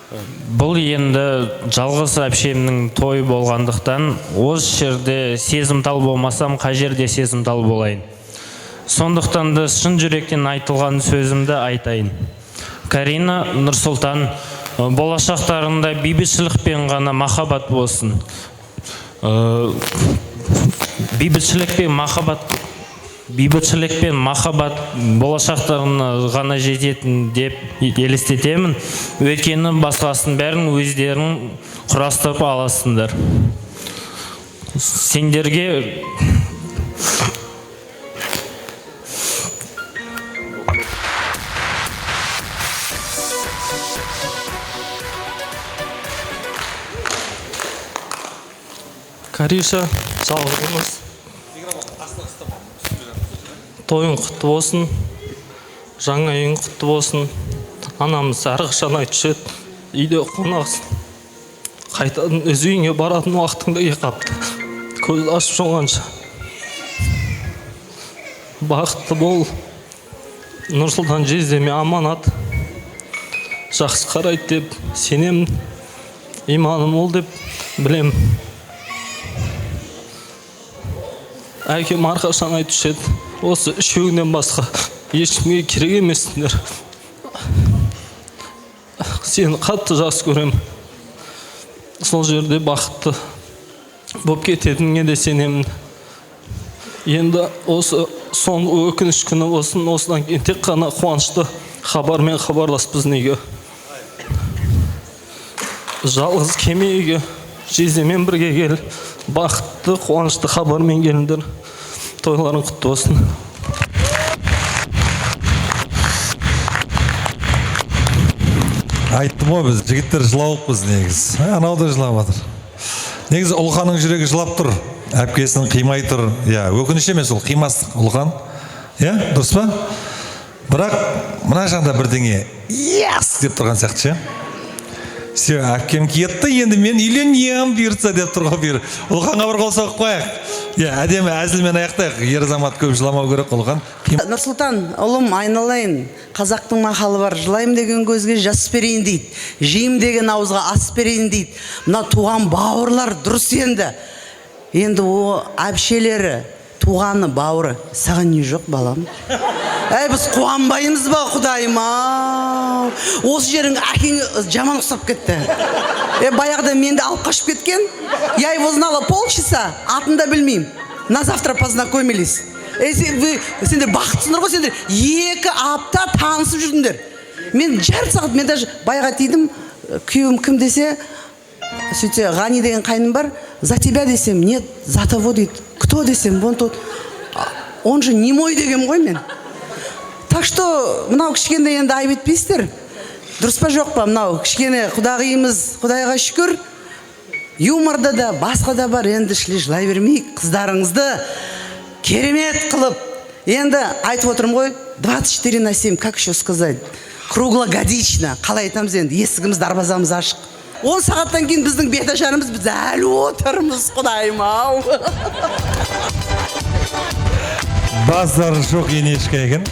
Бұл енді жалғыз әпшемнің тойы болғандықтан, осы жерде сезімтал болмасам, қай жерде сезімтал болайын. Сондықтан да шын жүректен айтылған сөзімді айтайын. Карина, Нұрсұлтан, болашақтарында бейбітшілік пен ғана махаббат болсын. Бейбітшілік пен махаббат болашақтарына ғана жететін деп елестетемін. Өйткені басқасын бәрін өздерің құрастырып аласыңдар. Сендерге Кариша, жалғыз. Тойың құтты болсын, жаңа үйің құтты болсын. Анамыз әрқашан айтушы еді, үйде қонақсың. Қайтадан өз үйіңе баратын уақытыңда қапты. Көзді ашып жұмғанша. Бақытты бол. Нұрсұлтан жездеме аманат. Жақсы қарайды деп сенемін. Иманым ол деп білем. Әкем әрқашан айтушы еді, осы үшеуінен басқа ешкімге керек емессіңдер. Сені қатты жақсы көрем. Сол жерде бақытты болып кететініңе де сенемін. Енді осы соңғы өкініш күні болсын, осыдан кейін тек қана қуанышты хабармен хабарлас біздің үйге. Жалғыз кеме үйге жездемен бірге кел. Бақытты, қуанышты хабармен келіңдер. Тойларың құтты болсын. Айттым ғой, біз жігіттер жылауықпыз негізі. Анау да жылап жатыр. Негізі Ұлқанның жүрегі жылап тұр. Әпкесін қимай тұр. Өкініш емес, ол қимастық Ұлқан. Дұрыс па? Бірақ мына жағында бірдеңе «Yes!» деп тұрған сияқты ше. Все, әпкем кетті, енді мен үйленем бұйыртса деп тұрға бұйыр. Ұлқанға бір қол соғып қояйық. Әдемі әзілмен аяқтайық. Ер азамат көп жыламау керек Ұлқан. Нұрсұлтан, ұлым, айналайын. Қазақтың мақалы бар, жылайым деген көзге жас берейін дейді. Жейім деген ауызға ас берейін дейді. Мына туған бауырлар дұрыс енді. Енді о әпшелері, туғаны бауыры. Саған не жоқ, балам? Біз қуанбаймыз ба, құдайым ау. Осы жерің әкең жаман ұқсап кетті. Баяғыда менді алып қашып кеткен. Я его знала полчаса, атын да білмеймін. На завтра познакомились. Сендер бақытсыңдар ғой, сендер 2 апта танысып жүрдіңдер. Мен жарты сағат, мен даже байға тидім, күйеуім кім десе, сөйтсе, Ғани деген қайным бар, за тебя десем, нет, за того дейді. Кто десем, вон тот. Он же не мой деген ғой мен. Так что, мынау кішкенде енді айып етпейсіздер. Дұрыс па жоқ па, мынау кішкене құдағиымыз, Құдайға шүкір, юморда да, басқа да бар, енді жылай бермейік, қыздарыңызды керемет қылып. Енді айтып отырмын ғой, 24/7, как еще сказать, круглогодично, қалай айтамыз енді, есігіміз, дарбазамыз ашық. 10 сағаттан кейін біздің беташарымыз, біз әлі отырмыз, құдайым ау. Бастары жоқ енешкі екен.